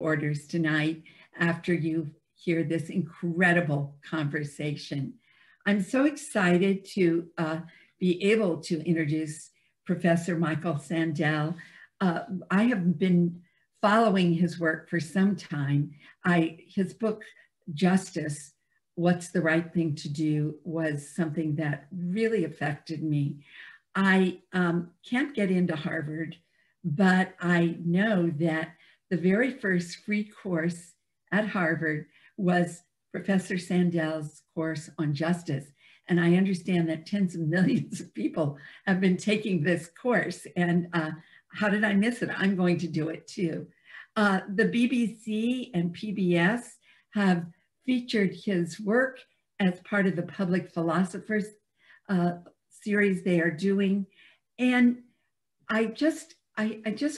orders tonight after you hear this incredible conversation. I'm so excited to be able to introduce Professor Michael Sandell. I have been following his work for some time. His book, Justice, What's the Right Thing to Do, was something that really affected me. I can't get into Harvard, but I know that the very first free course at Harvard was Professor Sandell's course on justice. And I understand that tens of millions of people have been taking this course. And how did I miss it? I'm going to do it too. The BBC and PBS have featured his work as part of the Public Philosophers series they are doing. And I just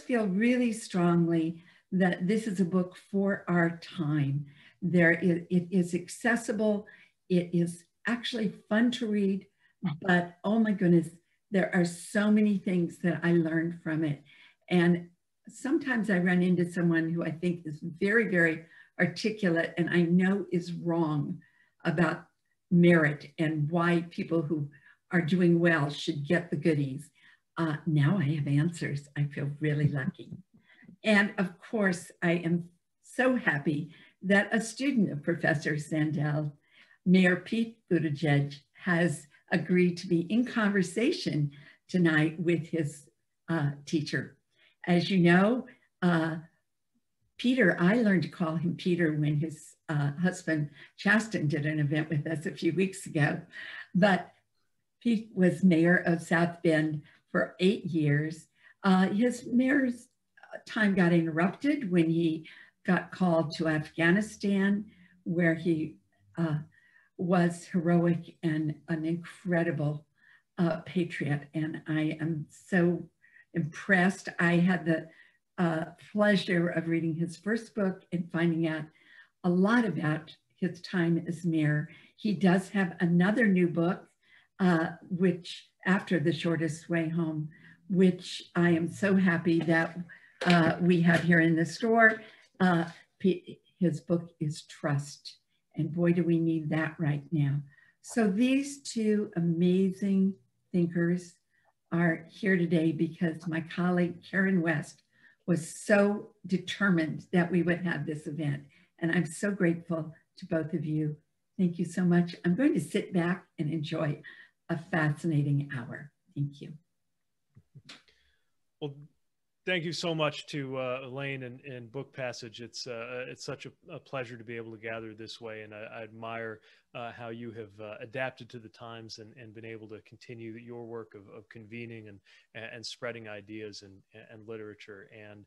feel really strongly that this is a book for our time. It is accessible. It is actually fun to read, but oh my goodness, there are so many things that I learned from it. And sometimes I run into someone who I think is very, very articulate and I know is wrong about merit and why people who are doing well should get the goodies. Now I have answers. I feel really lucky. And of course, I am so happy that a student of Professor Sandell, Mayor Pete Buttigieg, has agreed to be in conversation tonight with his teacher. As you know, Peter, I learned to call him Peter when his husband Chasten did an event with us a few weeks ago. But Pete was mayor of South Bend for 8 years. His mayor's time got interrupted when he got called to Afghanistan, where he was heroic and an incredible patriot. And I am so impressed. I had the pleasure of reading his first book and finding out a lot about his time as mayor. He does have another new book, which after The Shortest Way Home, which I am so happy that we have here in the store. His book is Trust, and boy, do we need that right now. So these two amazing thinkers are here today because my colleague Karen West was so determined that we would have this event. And I'm so grateful to both of you. Thank you so much. I'm going to sit back and enjoy a fascinating hour. Thank you. Well, thank you so much to Elaine and Book Passage. It's such a pleasure to be able to gather this way, and I admire how you have adapted to the times and been able to continue your work of convening and spreading ideas and literature. And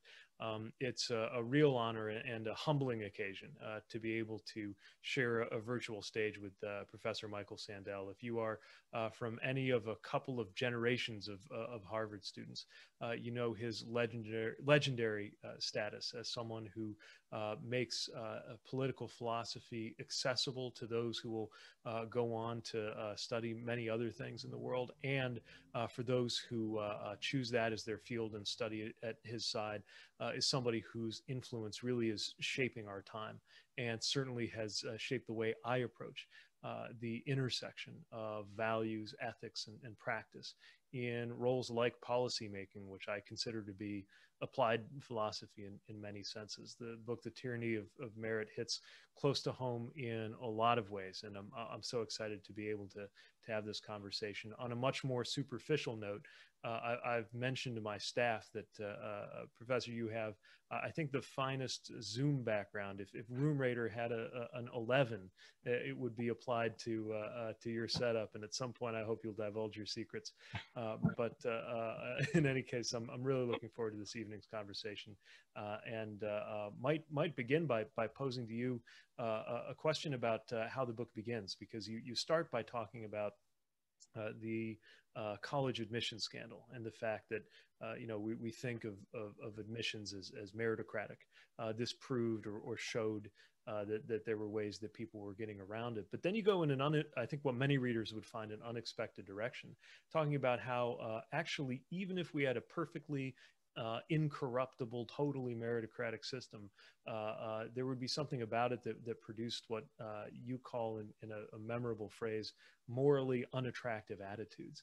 it's a real honor and a humbling occasion to be able to share a virtual stage with Professor Michael Sandell. If you are from any of a couple of generations of Harvard students, you know his legendary status as someone who makes political philosophy accessible to those who will go on to study many other things in the world, and for those who choose that as their field and study it at his side, is somebody whose influence really is shaping our time and certainly has shaped the way I approach the intersection of values, ethics, and practice in roles like policymaking, which I consider to be applied philosophy in many senses. The book, The Tyranny of Merit, hits close to home in a lot of ways. And I'm so excited to be able to have this conversation. On a much more superficial note, I've mentioned to my staff that, Professor, you have, I think, the finest Zoom background. If Room Rater had an 11, it would be applied to your setup. And at some point, I hope you'll divulge your secrets. But in any case, I'm really looking forward to this evening's conversation, and might begin by posing to you a question about how the book begins, because you start by talking about the college admission scandal and the fact that we think of admissions as meritocratic. This proved or showed that there were ways that people were getting around it. But then you go in I think what many readers would find an unexpected direction, talking about how actually, even if we had a perfectly incorruptible, totally meritocratic system, there would be something about it that produced what you call in a memorable phrase, morally unattractive attitudes.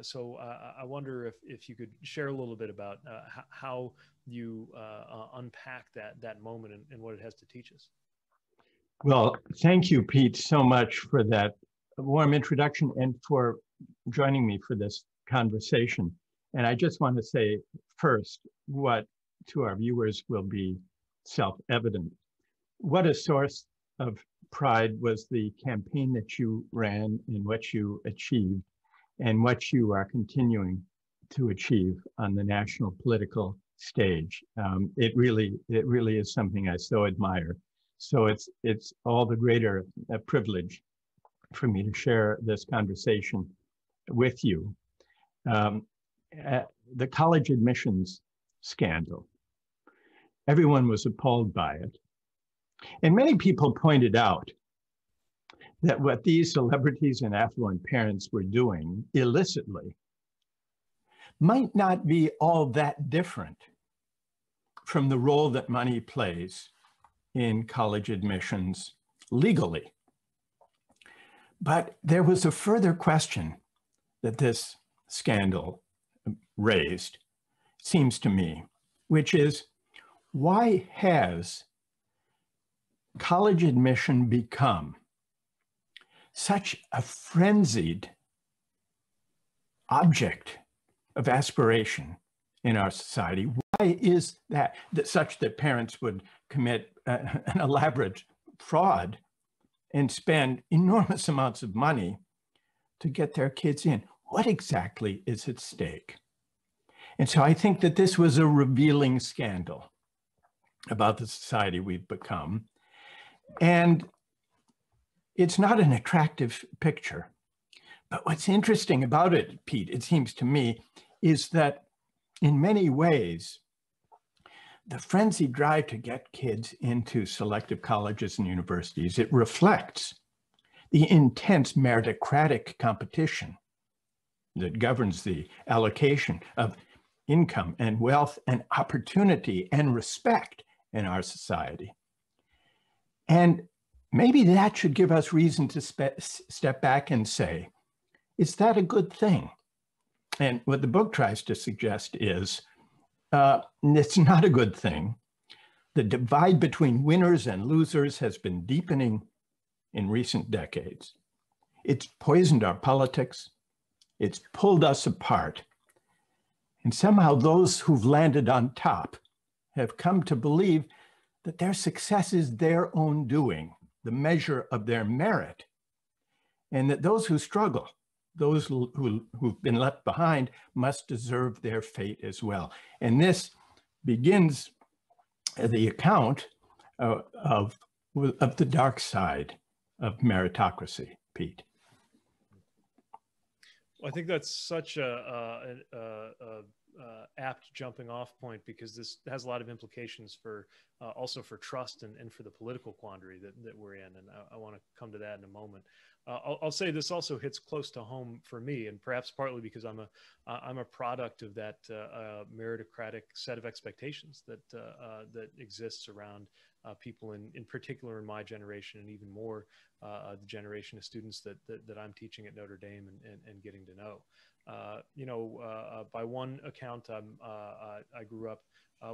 So I wonder if you could share a little bit about how you unpack that moment and what it has to teach us. Well, thank you, Pete, so much for that warm introduction and for joining me for this conversation. And I just want to say first, what to our viewers will be self-evident. What a source of pride was the campaign that you ran and what you achieved and what you are continuing to achieve on the national political stage. It really is something I so admire. So it's all the greater a privilege for me to share this conversation with you. The college admissions scandal, everyone was appalled by it. And many people pointed out that what these celebrities and affluent parents were doing illicitly might not be all that different from the role that money plays in college admissions legally. But there was a further question that this scandal raised, seems to me, which is, why has college admission become such a frenzied object of aspiration in our society? Why is that such that parents would commit an elaborate fraud and spend enormous amounts of money to get their kids in? What exactly is at stake? And so I think that this was a revealing scandal about the society we've become. And it's not an attractive picture. But what's interesting about it, Pete, it seems to me, is that in many ways, the frenzied drive to get kids into selective colleges and universities, it reflects the intense meritocratic competition that governs the allocation of income and wealth and opportunity and respect in our society. And maybe that should give us reason to step back and say, is that a good thing? And what the book tries to suggest is, it's not a good thing. The divide between winners and losers has been deepening in recent decades. It's poisoned our politics. It's pulled us apart. And somehow those who've landed on top have come to believe that their success is their own doing, the measure of their merit, and that those who struggle, those who've been left behind, must deserve their fate as well. And this begins the account of the dark side of meritocracy, Pete. Well, I think that's such a apt jumping off point, because this has a lot of implications for also for trust and for the political quandary that we're in. And I want to come to that in a moment. I'll say this also hits close to home for me, and perhaps partly because I'm a product of that meritocratic set of expectations that exists around people in particular in my generation, and even more the generation of students that I'm teaching at Notre Dame and getting to know. By one account, I grew up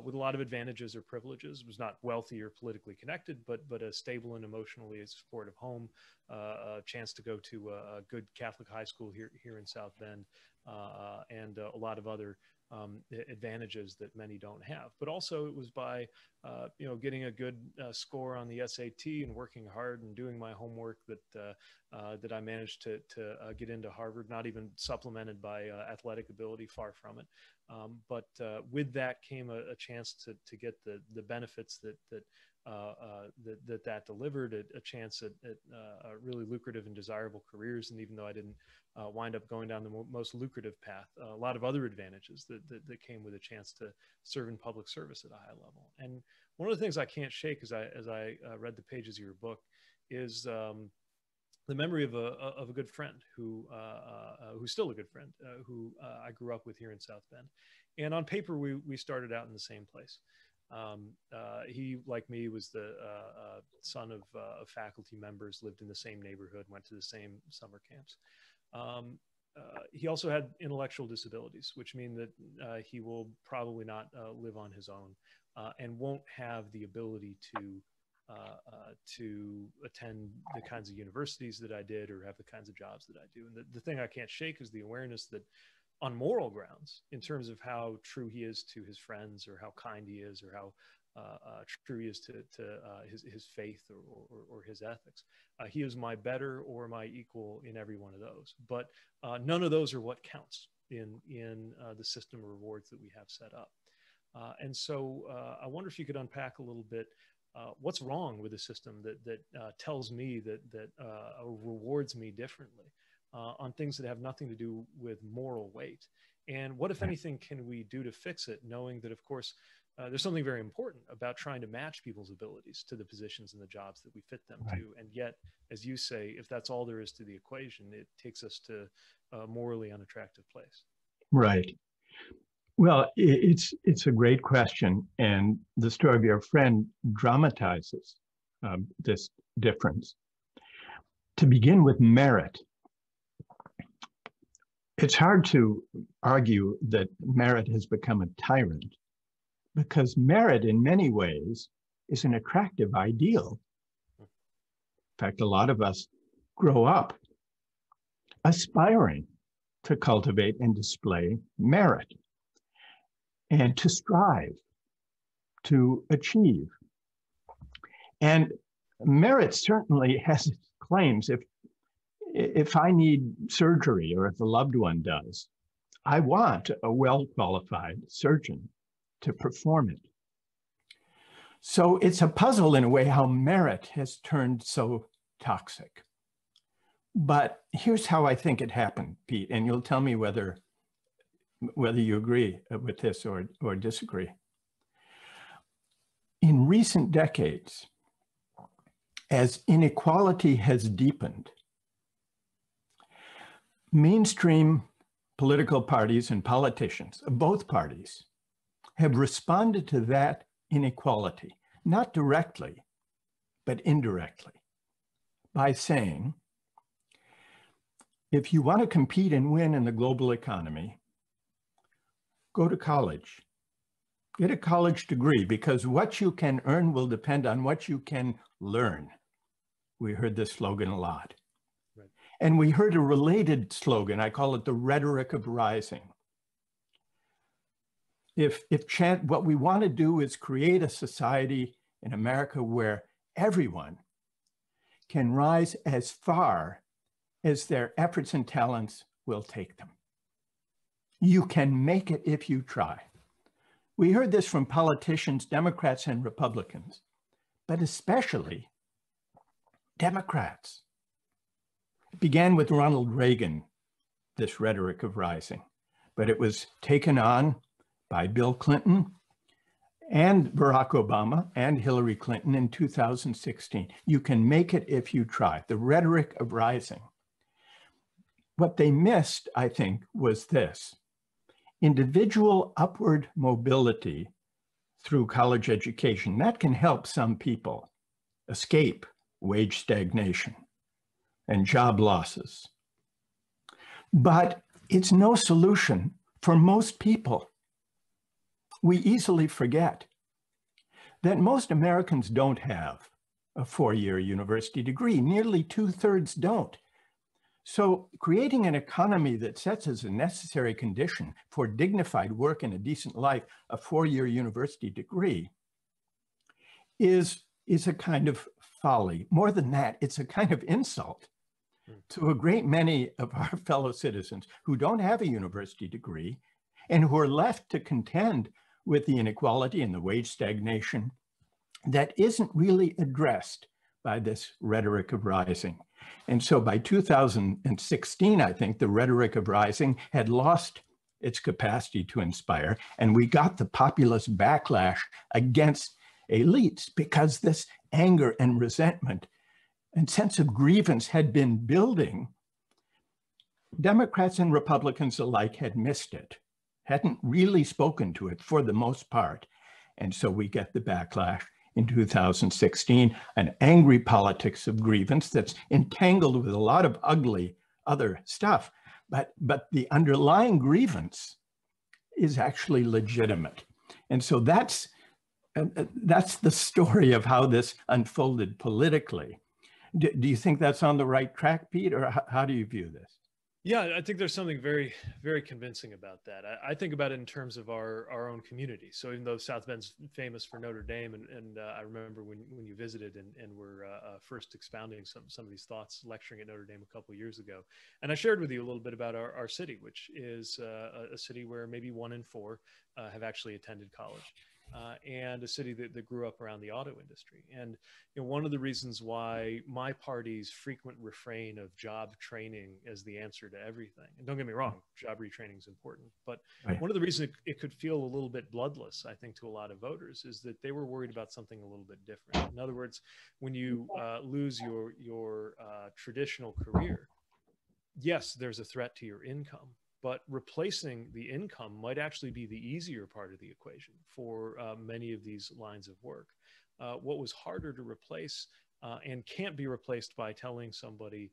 with a lot of advantages or privileges. Was not wealthy or politically connected, but a stable and emotionally supportive home, a chance to go to a good Catholic high school here in South Bend, and a lot of other advantages that many don't have. But also it was by getting a good score on the SAT and working hard and doing my homework that I managed to get into Harvard, not even supplemented by athletic ability, far from it. But with that came a chance to get the benefits that delivered, a chance at really lucrative and desirable careers. And even though I didn't wind up going down the most lucrative path, a lot of other advantages that came with a chance to serve in public service at a high level. And one of the things I can't shake as I read the pages of your book is the memory of a good friend who's still a good friend, who I grew up with here in South Bend. And on paper, we started out in the same place. He, like me, was the son of faculty members, lived in the same neighborhood, went to the same summer camps. He also had intellectual disabilities, which mean that he will probably not live on his own and won't have the ability to attend the kinds of universities that I did or have the kinds of jobs that I do. And the thing I can't shake is the awareness that on moral grounds, in terms of how true he is to his friends or how kind he is or how true he is to his faith or his ethics, he is my better or my equal in every one of those. But none of those are what counts in the system of rewards that we have set up. And so I wonder if you could unpack a little bit what's wrong with a system that tells me that rewards me differently on things that have nothing to do with moral weight. And what, if anything, can we do to fix it, knowing that, of course, there's something very important about trying to match people's abilities to the positions and the jobs that we fit them to. And yet, as you say, if that's all there is to the equation, it takes us to a morally unattractive place. Right. Well, it's a great question. And the story of your friend dramatizes this difference. To begin with merit, it's hard to argue that merit has become a tyrant, because merit in many ways is an attractive ideal. In fact, a lot of us grow up aspiring to cultivate and display merit and to strive to achieve. And merit certainly has its claims. If I need surgery or if a loved one does, I want a well-qualified surgeon to perform it. So it's a puzzle in a way how merit has turned so toxic. But here's how I think it happened, Pete, and you'll tell me whether you agree with this or disagree. In recent decades, as inequality has deepened, mainstream political parties and politicians of both parties have responded to that inequality, not directly, but indirectly, by saying, if you want to compete and win in the global economy, go to college. Get a college degree, because what you can earn will depend on what you can learn. We heard this slogan a lot. Right. And we heard a related slogan. I call it the rhetoric of rising. What we want to do is create a society in America where everyone can rise as far as their efforts and talents will take them. You can make it if you try. We heard this from politicians, Democrats and Republicans, but especially Democrats. It began with Ronald Reagan, this rhetoric of rising, but it was taken on by Bill Clinton and Barack Obama and Hillary Clinton in 2016. You can make it if you try, the rhetoric of rising. What they missed, I think, was this: individual upward mobility through college education. That can help some people escape wage stagnation and job losses. But it's no solution for most people. We easily forget that most Americans don't have a four-year university degree. Nearly 2/3 don't. So creating an economy that sets as a necessary condition for dignified work and a decent life a four-year university degree is a kind of folly. More than that, it's a kind of insult to a great many of our fellow citizens who don't have a university degree and who are left to contend with the inequality and the wage stagnation that isn't really addressed by this rhetoric of rising. And so by 2016, I think the rhetoric of rising had lost its capacity to inspire, and we got the populist backlash against elites because this anger and resentment and sense of grievance had been building. Democrats and Republicans alike had missed it, hadn't really spoken to it for the most part. And so we get the backlash in 2016, an angry politics of grievance that's entangled with a lot of ugly other stuff. But the underlying grievance is actually legitimate. And so that's the story of how this unfolded politically. Do you think that's on the right track, Pete, or how do you view this? Yeah, I think there's something very, very convincing about that. I think about it in terms of our own community. So even though South Bend's famous for Notre Dame, and I remember when you visited and were first expounding some of these thoughts, lecturing at Notre Dame a couple of years ago, and I shared with you a little bit about our city, which is a city where maybe 1 in 4 have actually attended college. And a city that grew up around the auto industry. And one of the reasons why my party's frequent refrain of job training as the answer to everything, and don't get me wrong, job retraining is important, but Right. one of the reasons it could feel a little bit bloodless, I think, to a lot of voters is that they were worried about something a little bit different. In other words, when you lose your traditional career, yes, there's a threat to your income, but replacing the income might actually be the easier part of the equation for many of these lines of work. What was harder to replace and can't be replaced by telling somebody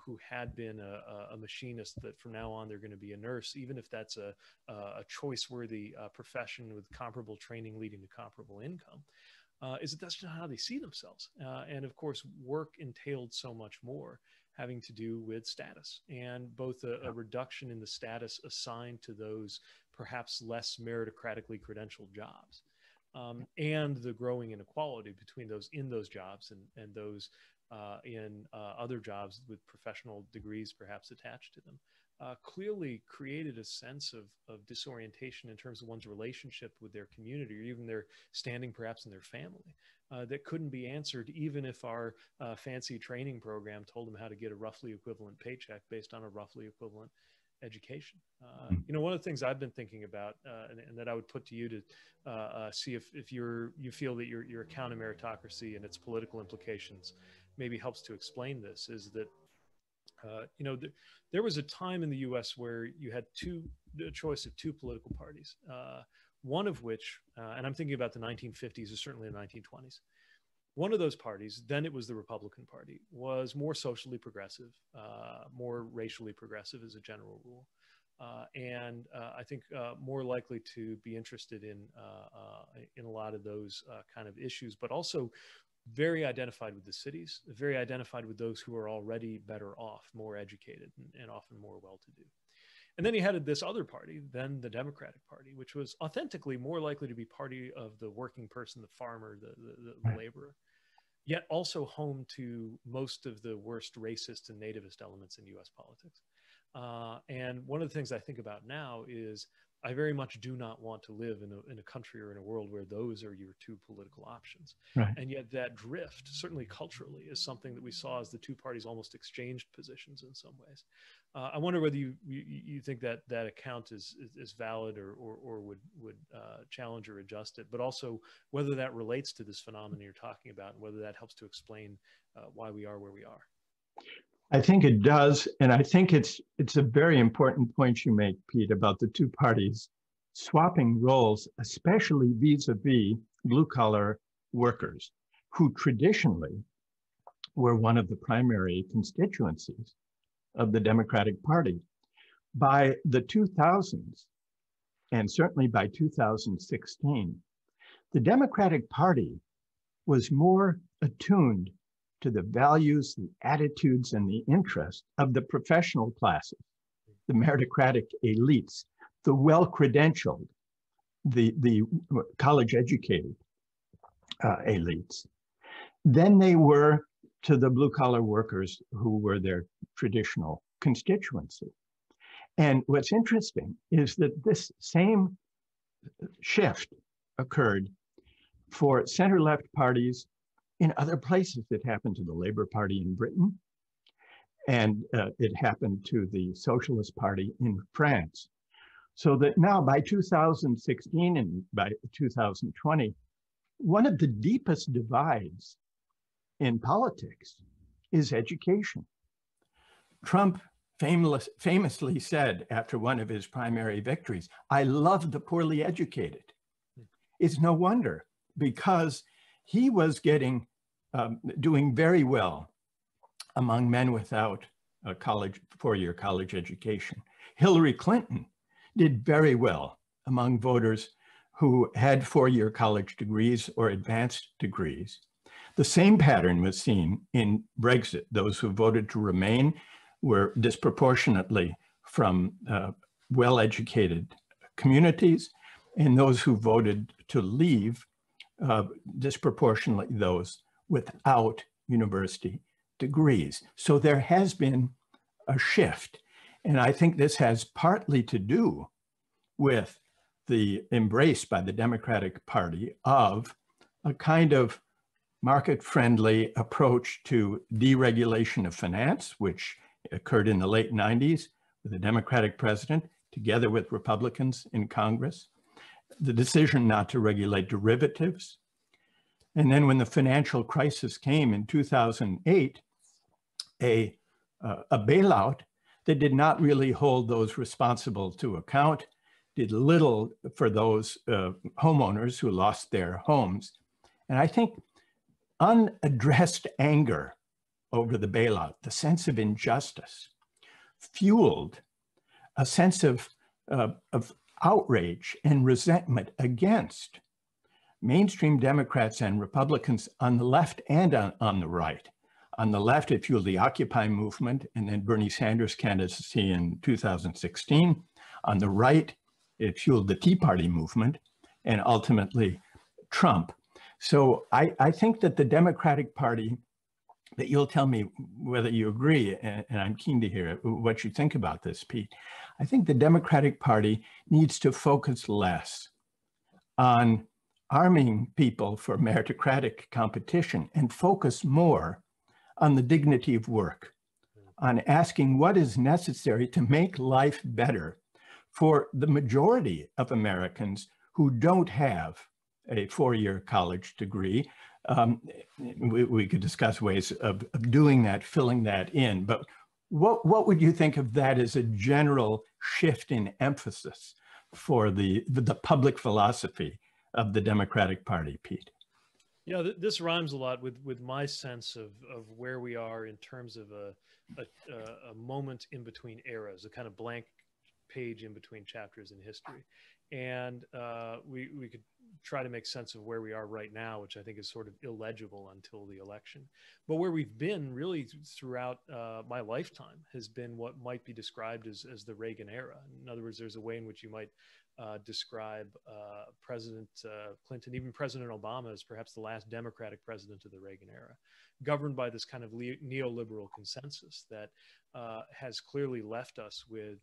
who had been a machinist that from now on they're going to be a nurse, even if that's a choice-worthy profession with comparable training leading to comparable income, is that that's not how they see themselves. And of course, work entailed so much more, having to do with status, and both a reduction in the status assigned to those perhaps less meritocratically credentialed jobs, and the growing inequality between those in those jobs and those in other jobs with professional degrees perhaps attached to them, clearly created a sense of disorientation in terms of one's relationship with their community, or even their standing perhaps in their family, that couldn't be answered even if our fancy training program told them how to get a roughly equivalent paycheck based on a roughly equivalent education. One of the things I've been thinking about, and that I would put to you to see if you feel that your account of meritocracy and its political implications maybe helps to explain this, is that there was a time in the U.S. where you had the choice of 2 political parties, one of which, and I'm thinking about the 1950s or certainly the 1920s, one of those parties, then it was the Republican Party, was more socially progressive, more racially progressive as a general rule, and I think more likely to be interested in a lot of those kind of issues, but also very identified with the cities, very identified with those who are already better off, more educated, and often more well-to-do. And then he had this other party, then the Democratic Party, which was authentically more likely to be party of the working person, the farmer, the laborer, yet also home to most of the worst racist and nativist elements in US politics. And one of the things I think about now is I very much do not want to live in a country or in a world where those are your 2 political options. Right. And yet that drift, certainly culturally, is something that we saw as the 2 parties almost exchanged positions in some ways. I wonder whether you think that account is valid or would challenge or adjust it, but also whether that relates to this phenomenon you're talking about, and whether that helps to explain why we are where we are. I think it does, and I think it's a very important point you make, Pete, about the 2 parties swapping roles, especially vis-a-vis blue-collar workers, who traditionally were one of the primary constituencies of the Democratic Party. By the 2000s, and certainly by 2016, the Democratic Party was more attuned to the values, the attitudes, and the interests of the professional classes, the meritocratic elites, the well-credentialed, the college-educated elites, than they were to the blue-collar workers who were their traditional constituency. And what's interesting is that this same shift occurred for center-left parties in other places. It happened to the Labour Party in Britain, and it happened to the Socialist Party in France. So that now by 2016 and by 2020, one of the deepest divides in politics is education. Trump famously said after one of his primary victories, "I love the poorly educated." It's no wonder, because he was doing very well among men without a four-year college education. Hillary Clinton did very well among voters who had four-year college degrees or advanced degrees. The same pattern was seen in Brexit. Those who voted to remain were disproportionately from well-educated communities, and those who voted to leave, disproportionately those without university degrees. So there has been a shift. And I think this has partly to do with the embrace by the Democratic Party of a kind of market-friendly approach to deregulation of finance, which occurred in the late 90s with a Democratic president, together with Republicans in Congress, the decision not to regulate derivatives. And then when the financial crisis came in 2008, a bailout that did not really hold those responsible to account, did little for those homeowners who lost their homes. And I think unaddressed anger over the bailout, the sense of injustice, fueled a sense of outrage and resentment against mainstream Democrats and Republicans on the left and on the right. On the left, it fueled the Occupy movement and then Bernie Sanders' candidacy in 2016. On the right, it fueled the Tea Party movement and ultimately Trump. So I think that the Democratic Party, that you'll tell me whether you agree, and I'm keen to hear what you think about this, Pete. I think the Democratic Party needs to focus less on arming people for meritocratic competition and focus more on the dignity of work, on asking what is necessary to make life better for the majority of Americans who don't have a four-year college degree. We could discuss ways of doing that, filling that in, but what would you think of that as a general shift in emphasis for the public philosophy of the Democratic Party, Pete? Yeah, this rhymes a lot with my sense of where we are in terms of a moment in between eras, a kind of blank page in between chapters in history. And we could try to make sense of where we are right now, which I think is sort of illegible until the election. But where we've been really throughout my lifetime has been what might be described as the Reagan era. In other words, there's a way in which you might describe President Clinton, even President Obama, as perhaps the last Democratic president of the Reagan era, governed by this kind of neoliberal consensus that has clearly left us with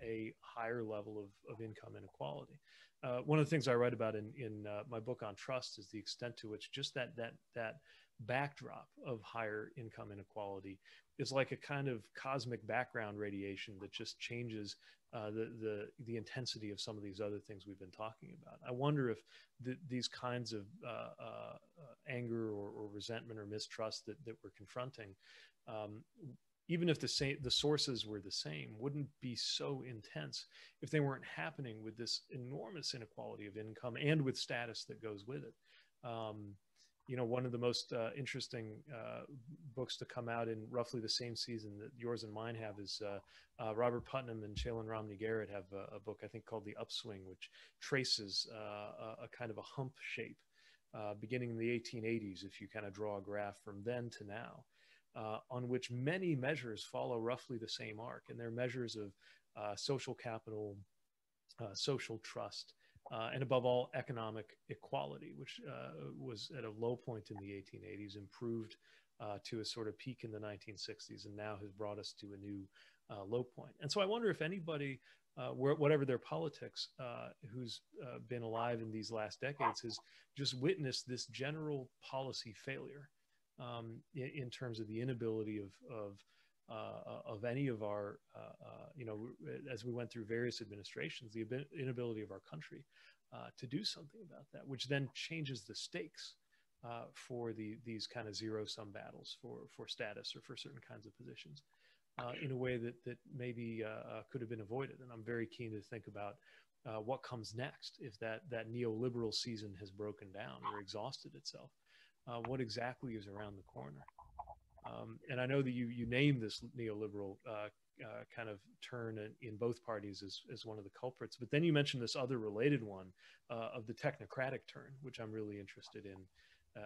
a higher level of income inequality. One of the things I write about in my book on trust is the extent to which just that backdrop of higher income inequality is like a kind of cosmic background radiation that just changes the intensity of some of these other things we've been talking about. I wonder if these kinds of anger or resentment or mistrust that we're confronting, even if the sources were the same, wouldn't be so intense if they weren't happening with this enormous inequality of income and with status that goes with it. You know, one of the most interesting books to come out in roughly the same season that yours and mine have is Robert Putnam and Shailin Romney Garrett have a book, I think, called The Upswing, which traces a kind of a hump shape beginning in the 1880s, if you kind of draw a graph from then to now, on which many measures follow roughly the same arc. And they're measures of social capital, social trust, and above all, economic equality, which was at a low point in the 1880s, improved to a sort of peak in the 1960s, and now has brought us to a new low point. And so I wonder if anybody, whatever their politics, who's been alive in these last decades, has just witnessed this general policy failure in terms of the inability of any of our, you know, as we went through various administrations, the inability of our country to do something about that, which then changes the stakes for these kind of zero-sum battles for status or for certain kinds of positions. in a way that maybe could have been avoided. And I'm very keen to think about what comes next if that neoliberal season has broken down or exhausted itself. What exactly is around the corner? And I know that you named this neoliberal kind of turn in both parties as one of the culprits, but then you mentioned this other related one of the technocratic turn, which I'm really interested in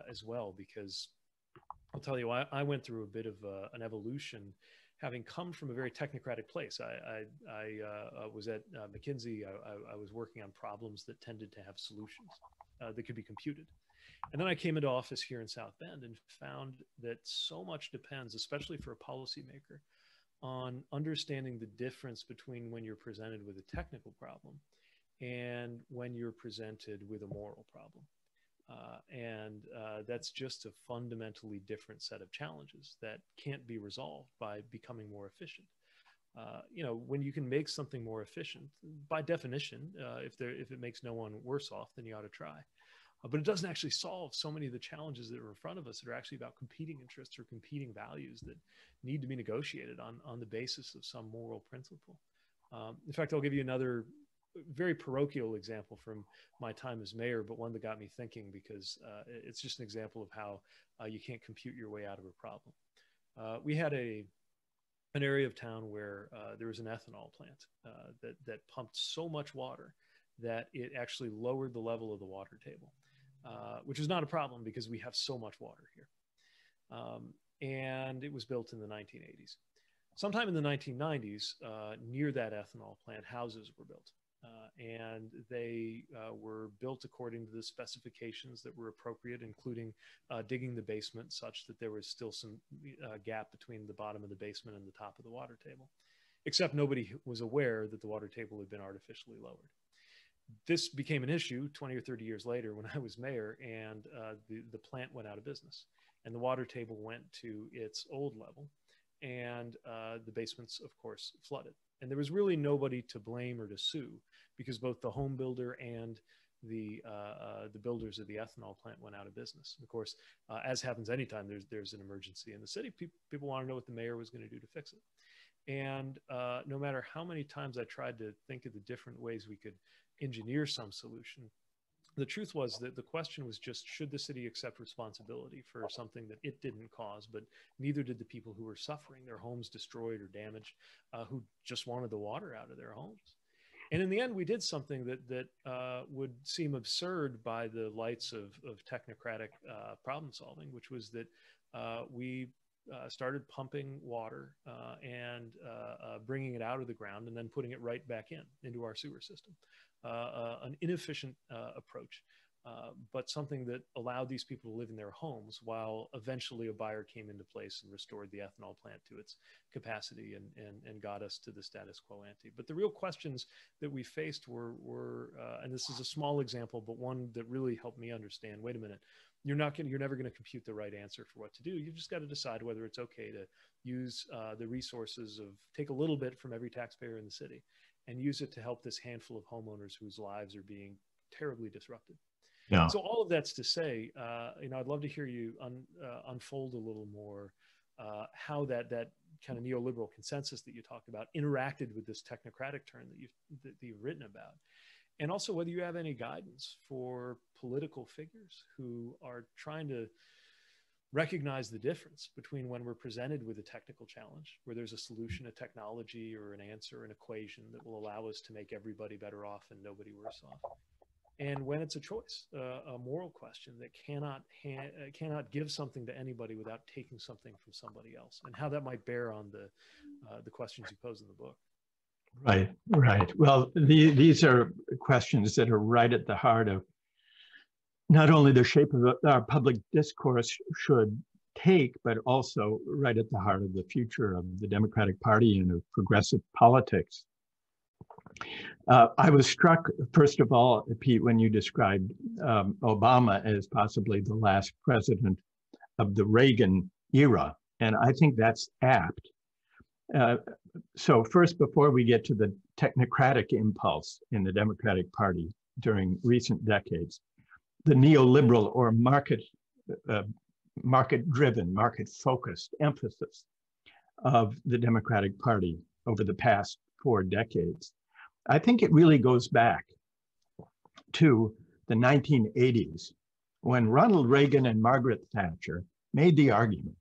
as well, because I'll tell you, I went through a bit of an evolution, having come from a very technocratic place. I was at McKinsey. I was working on problems that tended to have solutions that could be computed. And then I came into office here in South Bend and found that so much depends, especially for a policymaker, on understanding the difference between when you're presented with a technical problem and when you're presented with a moral problem. That's just a fundamentally different set of challenges that can't be resolved by becoming more efficient. When you can make something more efficient, by definition, if it makes no one worse off, then you ought to try. But it doesn't actually solve so many of the challenges that are in front of us that are actually about competing interests or competing values that need to be negotiated on the basis of some moral principle. In fact, I'll give you another very parochial example from my time as mayor, but one that got me thinking, because it's just an example of how you can't compute your way out of a problem. We had an area of town where there was an ethanol plant that pumped so much water that it actually lowered the level of the water table, which is not a problem because we have so much water here. And it was built in the 1980s. Sometime in the 1990s, near that ethanol plant, houses were built. And they were built according to the specifications that were appropriate, including digging the basement such that there was still some gap between the bottom of the basement and the top of the water table, except nobody was aware that the water table had been artificially lowered. This became an issue 20 or 30 years later when I was mayor, and the plant went out of business, and the water table went to its old level, and the basements, of course, flooded. And there was really nobody to blame or to sue, because both the home builder and the builders of the ethanol plant went out of business. And of course, as happens anytime there's an emergency in the city, people want to know what the mayor was going to do to fix it. And no matter how many times I tried to think of the different ways we could engineer some solution, the truth was that the question was just, should the city accept responsibility for something that it didn't cause, but neither did the people who were suffering, their homes destroyed or damaged, who just wanted the water out of their homes. And in the end, we did something that would seem absurd by the lights of technocratic problem solving, which was that we started pumping water and bringing it out of the ground and then putting it right back into our sewer system. An inefficient approach, but something that allowed these people to live in their homes while eventually a buyer came into place and restored the ethanol plant to its capacity and got us to the status quo ante. But the real questions that we faced were and this is a small example, but one that really helped me understand, wait a minute, you're never going to compute the right answer for what to do. You've just got to decide whether it's okay to use the resources take a little bit from every taxpayer in the city and use it to help this handful of homeowners whose lives are being terribly disrupted. Yeah. So all of that's to say, I'd love to hear you unfold a little more how that kind of neoliberal consensus that you talked about interacted with this technocratic turn that you've written about, and also whether you have any guidance for political figures who are trying to recognize the difference between when we're presented with a technical challenge, where there's a solution, a technology or an answer, an equation that will allow us to make everybody better off and nobody worse off, and when it's a choice, a moral question that cannot give something to anybody without taking something from somebody else, and how that might bear on the questions you pose in the book. Right. Well, these are questions that are right at the heart of not only the shape of our public discourse should take, but also right at the heart of the future of the Democratic Party and of progressive politics. I was struck, first of all, Pete, when you described Obama as possibly the last president of the Reagan era, and I think that's apt. So first, before we get to the technocratic impulse in the Democratic Party during recent decades, the neoliberal or market-driven, market-focused emphasis of the Democratic Party over the past 4 decades. I think it really goes back to the 1980s when Ronald Reagan and Margaret Thatcher made the argument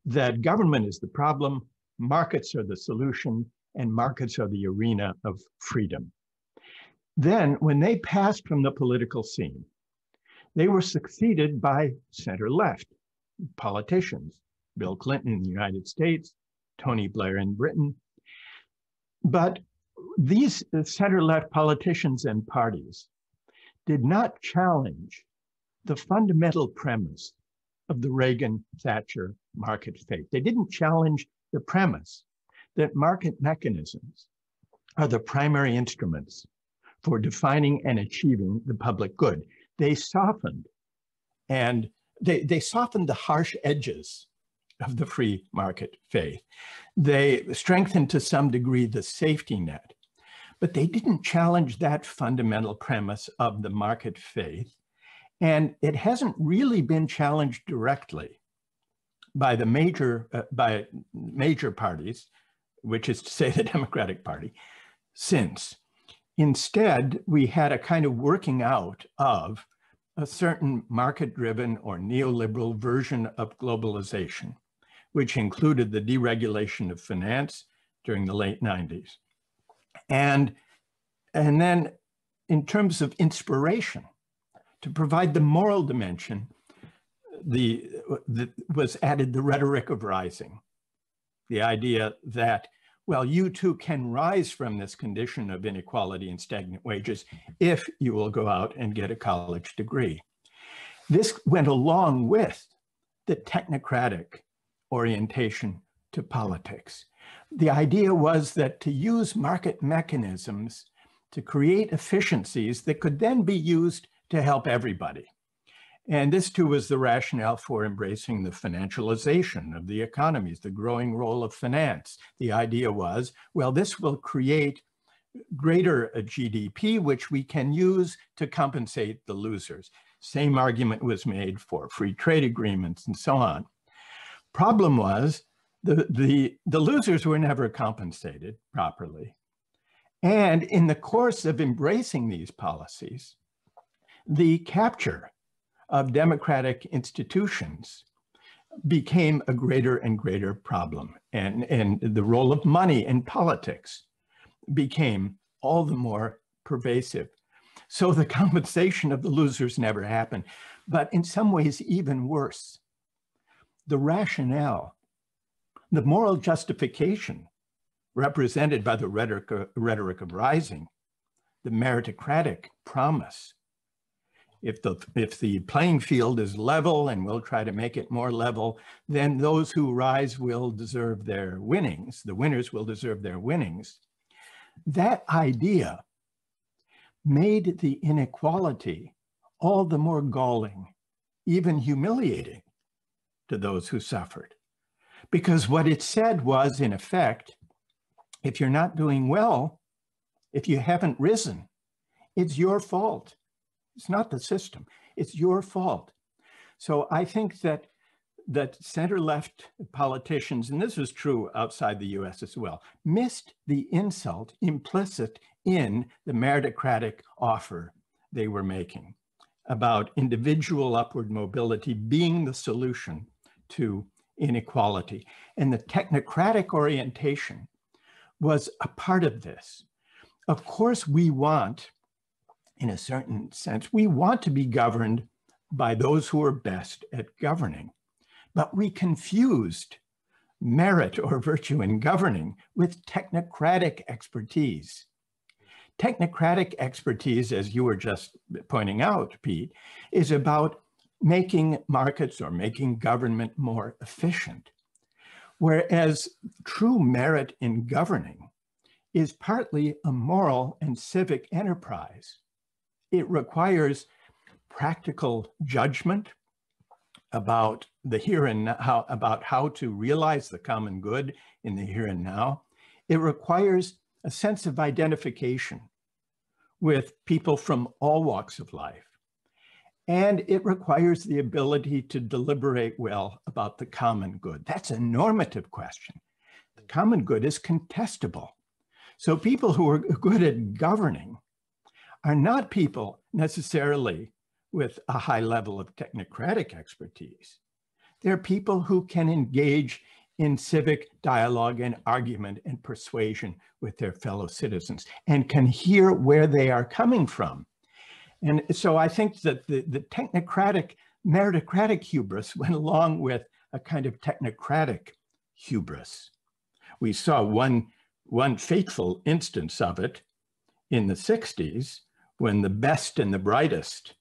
that government is the problem, markets are the solution, and markets are the arena of freedom. Then, when they passed from the political scene, they were succeeded by center-left politicians, Bill Clinton in the United States, Tony Blair in Britain. But these center-left politicians and parties did not challenge the fundamental premise of the Reagan-Thatcher market faith. They didn't challenge the premise that market mechanisms are the primary instruments for defining and achieving the public good. They softened, and they softened the harsh edges of the free market faith. They strengthened to some degree the safety net, but they didn't challenge that fundamental premise of the market faith. And it hasn't really been challenged directly by the major parties, which is to say the Democratic Party, since. Instead, we had a kind of working out of a certain market-driven or neoliberal version of globalization, which included the deregulation of finance during the late 90s. And then in terms of inspiration, to provide the moral dimension, was added the rhetoric of rising, the idea that, well, you too can rise from this condition of inequality and stagnant wages if you will go out and get a college degree. This went along with the technocratic orientation to politics. The idea was that to use market mechanisms to create efficiencies that could then be used to help everybody. And this too was the rationale for embracing the financialization of the economies, the growing role of finance. The idea was, well, this will create greater GDP, which we can use to compensate the losers. Same argument was made for free trade agreements and so on. Problem was, the losers were never compensated properly. And in the course of embracing these policies, the capture of democratic institutions became a greater and greater problem. And the role of money in politics became all the more pervasive. So the compensation of the losers never happened. But in some ways, even worse, the rationale, the moral justification represented by the rhetoric of rising, the meritocratic promise. If the playing field is level and we'll try to make it more level, then those who rise will deserve their winnings. The winners will deserve their winnings. That idea made the inequality all the more galling, even humiliating to those who suffered. Because what it said was, in effect, if you're not doing well, if you haven't risen, it's your fault. It's not the system, it's your fault. So I think that center-left politicians, and this was true outside the US as well, missed the insult implicit in the meritocratic offer they were making about individual upward mobility being the solution to inequality. And the technocratic orientation was a part of this. Of course, we want, in a certain sense, we want to be governed by those who are best at governing. But we confused merit or virtue in governing with technocratic expertise. Technocratic expertise, as you were just pointing out, Pete, is about making markets or making government more efficient. Whereas true merit in governing is partly a moral and civic enterprise. It requires practical judgment about the here and now, about how to realize the common good in the here and now. It requires a sense of identification with people from all walks of life. And it requires the ability to deliberate well about the common good. That's a normative question. common good is contestable. So people who are good at governing are not people necessarily with a high level of technocratic expertise. They're people who can engage in civic dialogue and argument and persuasion with their fellow citizens and can hear where they are coming from. And so I think that the technocratic, meritocratic hubris went along with a kind of technocratic hubris. We saw one fateful instance of it in the 60s when the best and the brightest,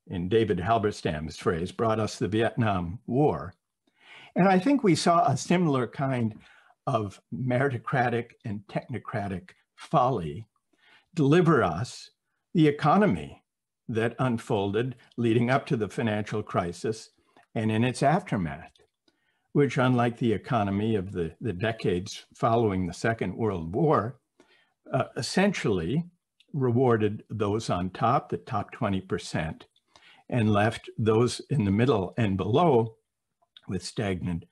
in David Halberstam's phrase, brought us the Vietnam War. And I think we saw a similar kind of meritocratic and technocratic folly deliver us the economy that unfolded leading up to the financial crisis and in its aftermath, which, unlike the economy of the decades following the Second World War, essentially rewarded those on top, the top 20%, and left those in the middle and below with stagnant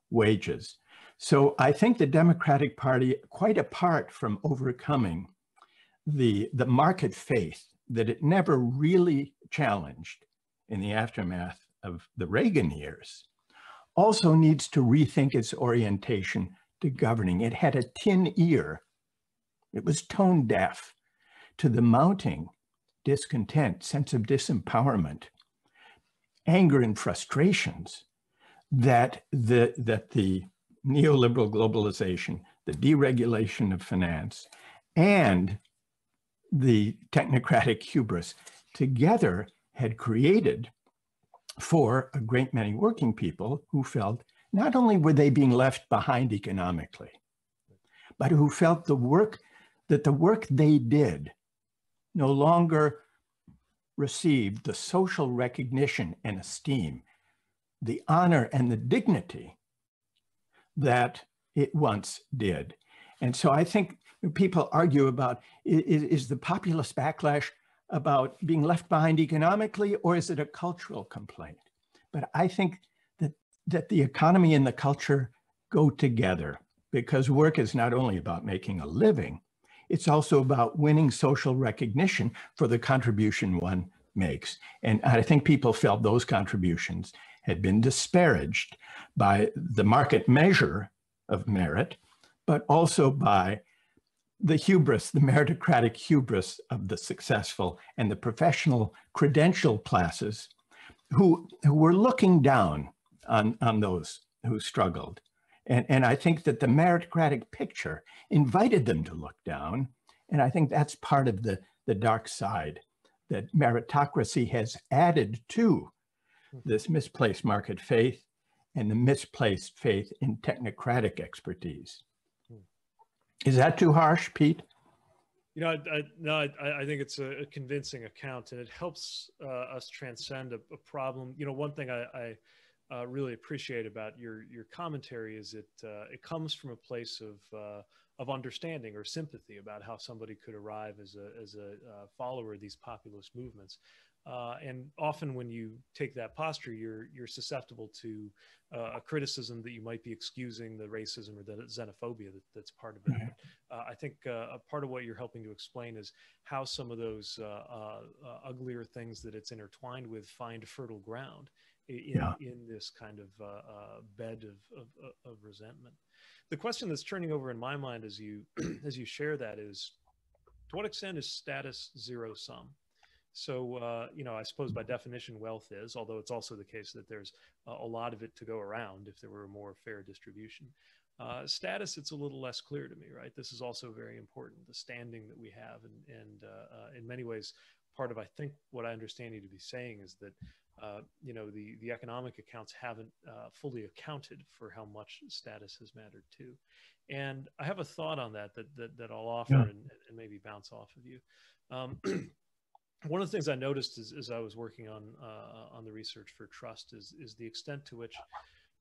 wages. So I think the Democratic Party, quite apart from overcoming the market faith that it never really challenged in the aftermath of the Reagan years, also needs to rethink its orientation to governing. It had a tin ear. It was tone deaf to the mounting discontent, sense of disempowerment, anger and frustrations that the neoliberal globalization, the deregulation of finance, and the technocratic hubris together had created for a great many working people who felt not only were they being left behind economically, but who felt the work they did no longer received the social recognition and esteem, the honor and the dignity that it once did. And so I think people argue about, is the populist backlash about being left behind economically, or is it a cultural complaint? But I think that the economy and the culture go together, because work is not only about making a living, it's also about winning social recognition for the contribution one makes. And I think people felt those contributions had been disparaged by the market measure of merit, but also by the hubris, the meritocratic hubris of the successful and the professional credential classes who were looking down on those who struggled. And I think that the meritocratic picture invited them to look down. And I think that's part of the dark side that meritocracy has added to this misplaced market faith and the misplaced faith in technocratic expertise. Is that too harsh, Pete? You know, I think it's a convincing account, and it helps us transcend a problem. You know, one thing I really appreciate about your commentary is it comes from a place of understanding or sympathy about how somebody could arrive as a follower of these populist movements. And often when you take that posture, you're susceptible to a criticism that you might be excusing the racism or the xenophobia that's part of it. Right. I think a part of what you're helping to explain is how some of those uglier things that it's intertwined with find fertile ground in this kind of bed of resentment. The question that's turning over in my mind as you as you share that is, to what extent is status zero sum? So, you know, I suppose by definition, wealth is, although it's also the case that there's a lot of it to go around if there were a more fair distribution. Status, it's a little less clear to me, right? This is also very important, the standing that we have. And in many ways, part of, I think, what I understand you to be saying is that, you know, the economic accounts haven't fully accounted for how much status has mattered too. And I have a thought on that I'll offer and maybe bounce off of you. One of the things I noticed as I was working on the research for trust is the extent to which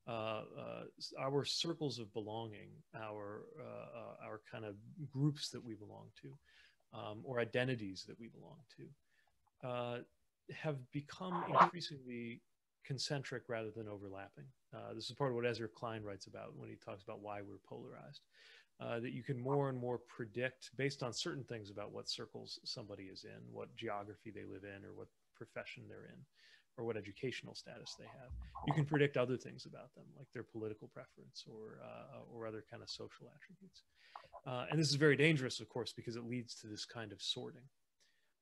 our circles of belonging, our kind of groups that we belong to, or identities that we belong to, have become increasingly concentric rather than overlapping. This is part of what Ezra Klein writes about when he talks about why we're polarized. That you can more and more predict based on certain things about what circles somebody is in, what geography they live in, or what profession they're in, or what educational status they have. You can predict other things about them, like their political preference or other kind of social attributes. And this is very dangerous, of course, because it leads to this kind of sorting.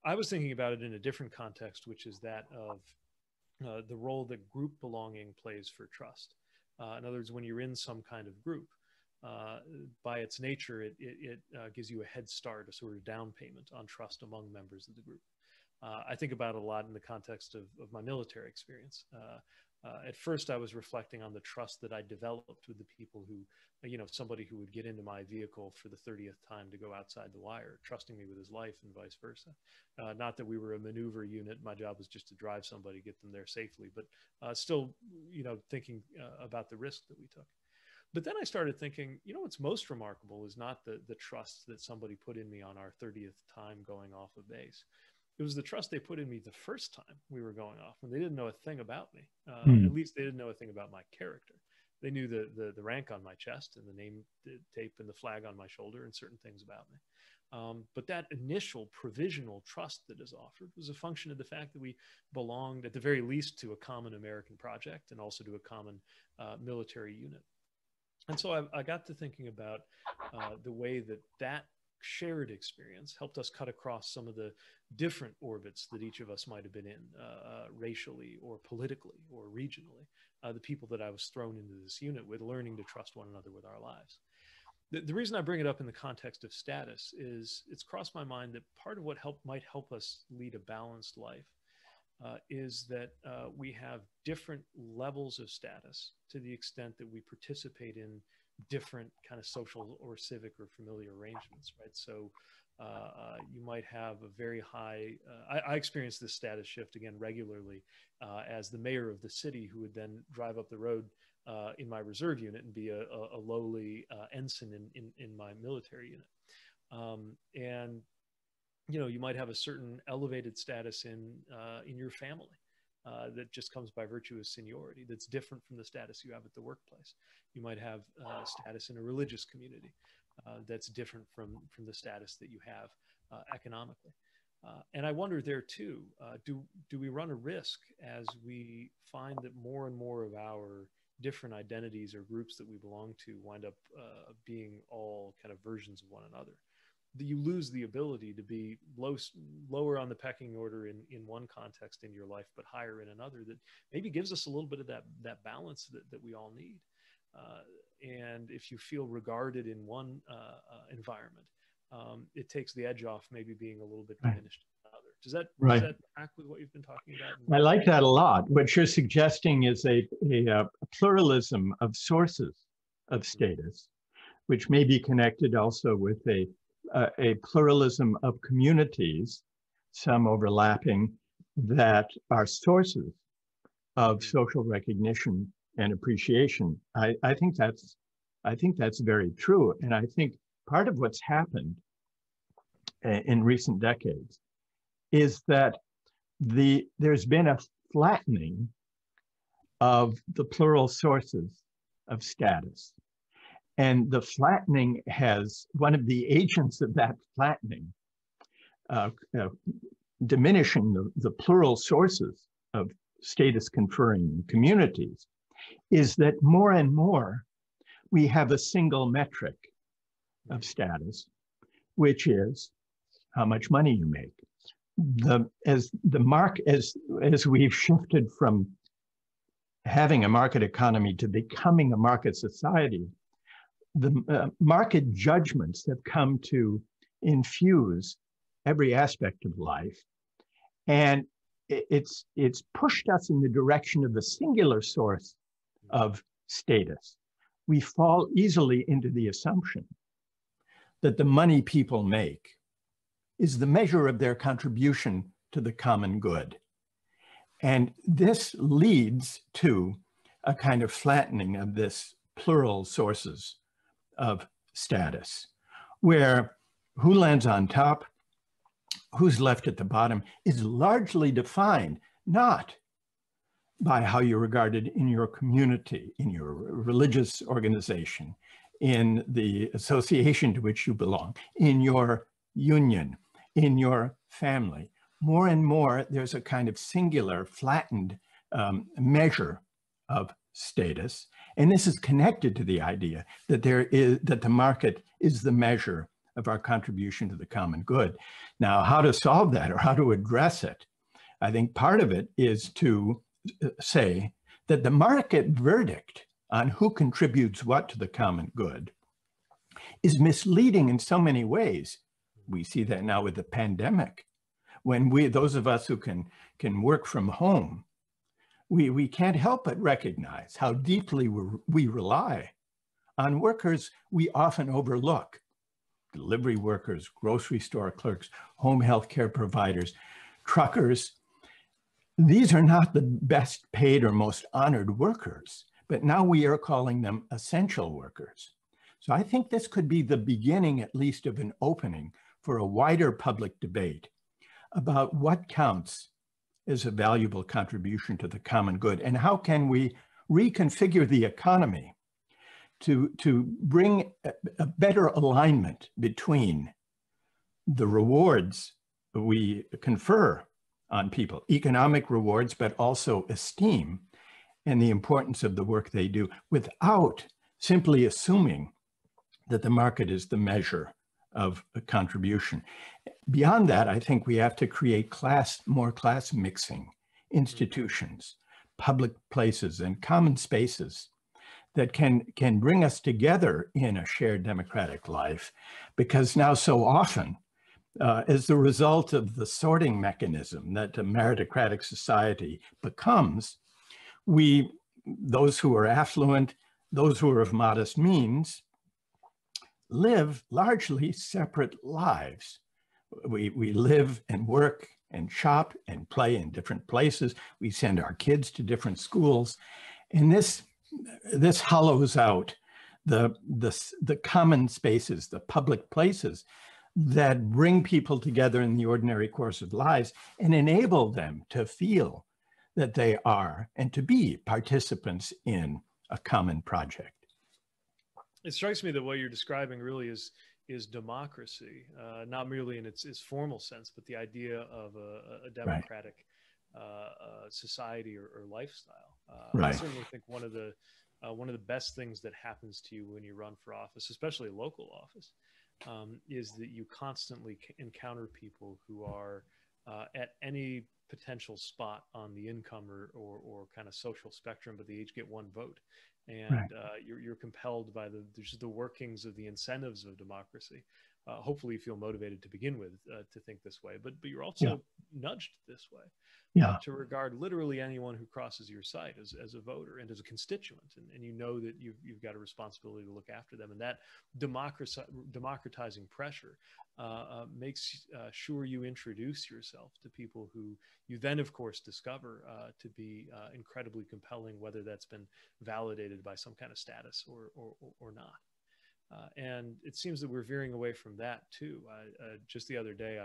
I was thinking about it in a different context, which is that of the role that group belonging plays for trust. In other words, when you're in some kind of group, by its nature, it gives you a head start, a sort of down payment on trust among members of the group. I think about it a lot in the context of my military experience. At first, I was reflecting on the trust that I developed with the people who, somebody who would get into my vehicle for the 30th time to go outside the wire, trusting me with his life and vice versa. Not that we were a maneuver unit. My job was just to drive somebody, get them there safely, but still, thinking about the risk that we took. But then I started thinking, what's most remarkable is not the trust that somebody put in me on our 30th time going off of base. It was the trust they put in me the first time we were going off, when they didn't know a thing about me. At least they didn't know a thing about my character. They knew the rank on my chest and the name tape and the flag on my shoulder and certain things about me. But that initial provisional trust that is offered was a function of the fact that we belonged, at the very least, to a common American project and also to a common military unit. And so I got to thinking about the way that shared experience helped us cut across some of the different orbits that each of us might have been in, racially or politically or regionally, the people that I was thrown into this unit with, learning to trust one another with our lives. The reason I bring it up in the context of status is it's crossed my mind that part of what might help us lead a balanced life is that we have different levels of status to the extent that we participate in different kind of social or civic or familiar arrangements, right? So you might have a very high, I experience this status shift again regularly as the mayor of the city, who would then drive up the road in my reserve unit and be a lowly ensign in my military unit. And you might have a certain elevated status in your family that just comes by virtue of seniority, that's different from the status you have at the workplace. You might have status in a religious community that's different from the status that you have economically. And I wonder there too, do we run a risk as we find that more and more of our different identities or groups that we belong to wind up being all kind of versions of one another? You lose the ability to be lower on the pecking order in one context in your life, but higher in another, that maybe gives us a little bit of that balance that we all need. And if you feel regarded in one environment, it takes the edge off maybe being a little bit diminished in another. Does that track with what you've been talking about? I like that a lot. What you're suggesting is a pluralism of sources of status, which may be connected also with a pluralism of communities, some overlapping, that are sources of social recognition and appreciation. I think that's very true. And I think part of what's happened in recent decades is that there's been a flattening of the plural sources of status. And the flattening one of the agents of that flattening, diminishing the plural sources of status conferring communities, is that more and more we have a single metric of status, which is how much money you make. As we've shifted from having a market economy to becoming a market society, the market judgments have come to infuse every aspect of life. And it's pushed us in the direction of a singular source of status. We fall easily into the assumption that the money people make is the measure of their contribution to the common good. And this leads to a kind of flattening of this plural sources of status, where who lands on top, who's left at the bottom, is largely defined not by how you're regarded in your community, in your religious organization, in the association to which you belong, in your union, in your family. More and more, there's a kind of singular, flattened measure of status. And this is connected to the idea that the market is the measure of our contribution to the common good. Now, how to solve that or how to address it, I think part of it is to say that the market verdict on who contributes what to the common good is misleading in so many ways. We see that now with the pandemic, when those of us who can work from home, we can't help but recognize how deeply we rely on workers we often overlook. Delivery workers, grocery store clerks, home health care providers, truckers. These are not the best paid or most honored workers, but now we are calling them essential workers. So I think this could be the beginning, at least, of an opening for a wider public debate about what counts as a valuable contribution to the common good, and how can we reconfigure the economy to bring a better alignment between the rewards we confer on people, economic rewards, but also esteem and the importance of the work they do, without simply assuming that the market is the measure of a contribution. Beyond that, I think we have to create more class mixing institutions, public places, and common spaces that can bring us together in a shared democratic life, because now so often, as the result of the sorting mechanism that a meritocratic society becomes, those who are affluent, those who are of modest means, live largely separate lives. We live and work and shop and play in different places. We send our kids to different schools. And this hollows out the common spaces, the public places that bring people together in the ordinary course of lives and enable them to feel that they are and to be participants in a common project. It strikes me that what you're describing really is democracy, not merely in its formal sense, but the idea of a democratic society or lifestyle. I certainly think one of the best things that happens to you when you run for office, especially a local office, is that you constantly encounter people who are at any potential spot on the income or kind of social spectrum, but they each get one vote. And you're compelled by the workings of the incentives of democracy. Hopefully you feel motivated to begin with to think this way, but you're also nudged this way to regard literally anyone who crosses your sight as a voter and as a constituent. And you know that you've got a responsibility to look after them. And that democratizing pressure makes sure you introduce yourself to people who you then, of course, discover to be incredibly compelling, whether that's been validated by some kind of status or not. And it seems that we're veering away from that too. Just the other day,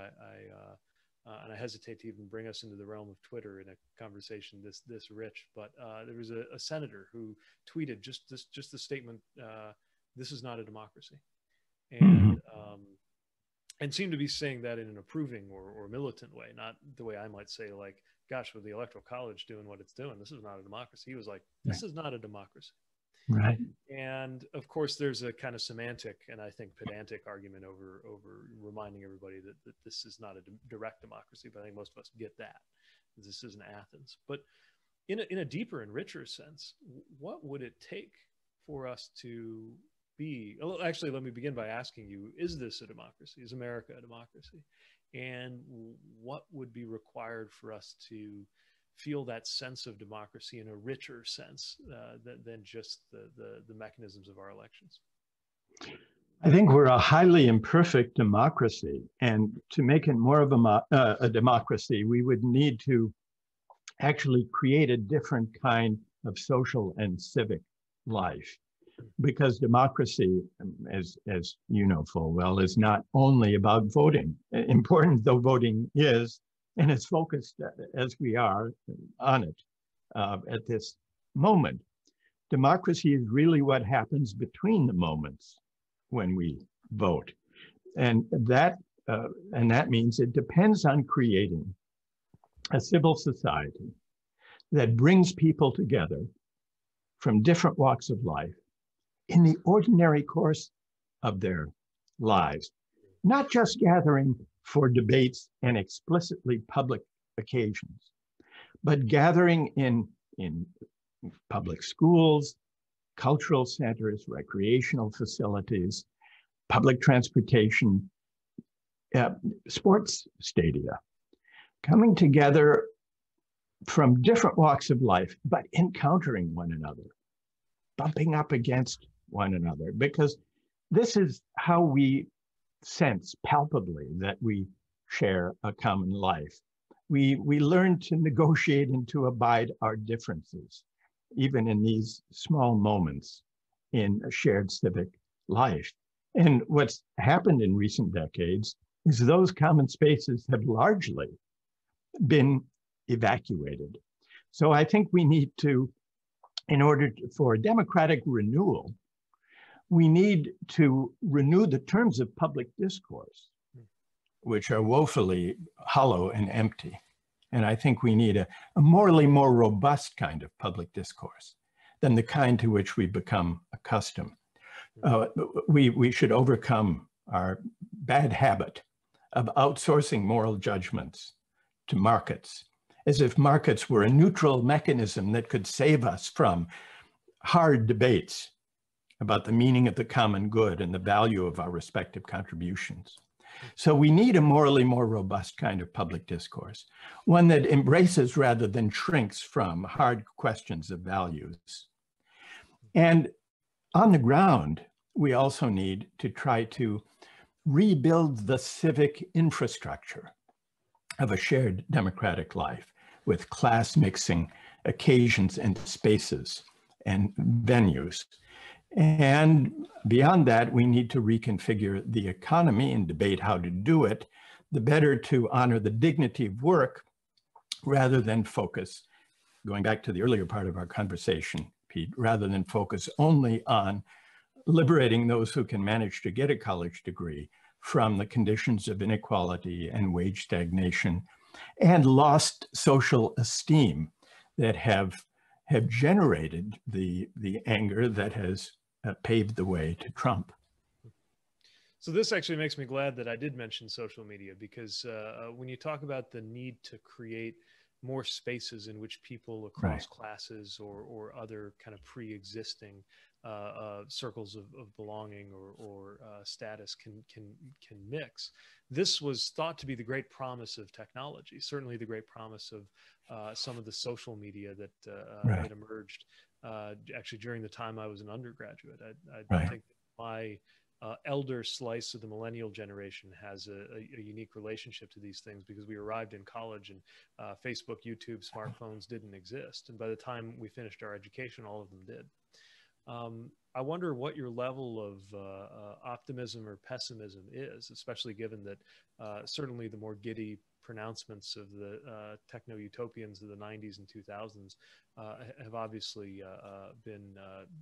and I hesitate to even bring us into the realm of Twitter in a conversation this rich, but there was a senator who tweeted just the statement, "This is not a democracy," and seemed to be saying that in an approving or militant way, not the way I might say, like, "Gosh, with the Electoral College doing what it's doing, this is not a democracy." He was like, "This is not a democracy." Right. And of course, there's a kind of semantic and I think pedantic argument over reminding everybody that this is not a direct democracy. But I think most of us get that. This isn't Athens. But in a deeper and richer sense, what would it take for us to be? Well, actually, let me begin by asking you, is this a democracy? Is America a democracy? And what would be required for us to feel that sense of democracy in a richer sense than just the mechanisms of our elections? I think we're a highly imperfect democracy, and to make it more of a democracy, we would need to actually create a different kind of social and civic life, because democracy, as you know full well, is not only about voting. Important though voting is, and it's focused as we are on it, at this moment. Democracy is really what happens between the moments when we vote. And that means it depends on creating a civil society that brings people together from different walks of life in the ordinary course of their lives, not just gathering for debates and explicitly public occasions, but gathering in public schools, cultural centers, recreational facilities, public transportation, sports stadia, coming together from different walks of life, but encountering one another, bumping up against one another, because this is how we sense palpably that we share a common life. We learn to negotiate and to abide our differences, even in these small moments in a shared civic life. And what's happened in recent decades is those common spaces have largely been evacuated. So I think we need to, for democratic renewal, we need to renew the terms of public discourse, which are woefully hollow and empty. And I think we need a morally more robust kind of public discourse than the kind to which we become accustomed. We should overcome our bad habit of outsourcing moral judgments to markets, as if markets were a neutral mechanism that could save us from hard debates about the meaning of the common good and the value of our respective contributions. So we need a morally more robust kind of public discourse, one that embraces rather than shrinks from hard questions of values. And on the ground, we also need to try to rebuild the civic infrastructure of a shared democratic life with class mixing occasions and spaces and venues. And beyond that, we need to reconfigure the economy and debate how to do it, the better to honor the dignity of work rather than focus, going back to the earlier part of our conversation, Pete, rather than focus only on liberating those who can manage to get a college degree from the conditions of inequality and wage stagnation and lost social esteem that have generated the anger that has paved the way to Trump. So this actually makes me glad that I did mention social media, because when you talk about the need to create more spaces in which people across classes or other kind of pre-existing circles of belonging or status can mix. This was thought to be the great promise of technology, certainly the great promise of some of the social media that that emerged actually during the time I was an undergraduate. I think my elder slice of the millennial generation has a unique relationship to these things, because we arrived in college and Facebook, YouTube, smartphones didn't exist. And by the time we finished our education, all of them did. I wonder what your level of optimism or pessimism is, especially given that certainly the more giddy pronouncements of the techno-utopians of the 90s and 2000s have obviously been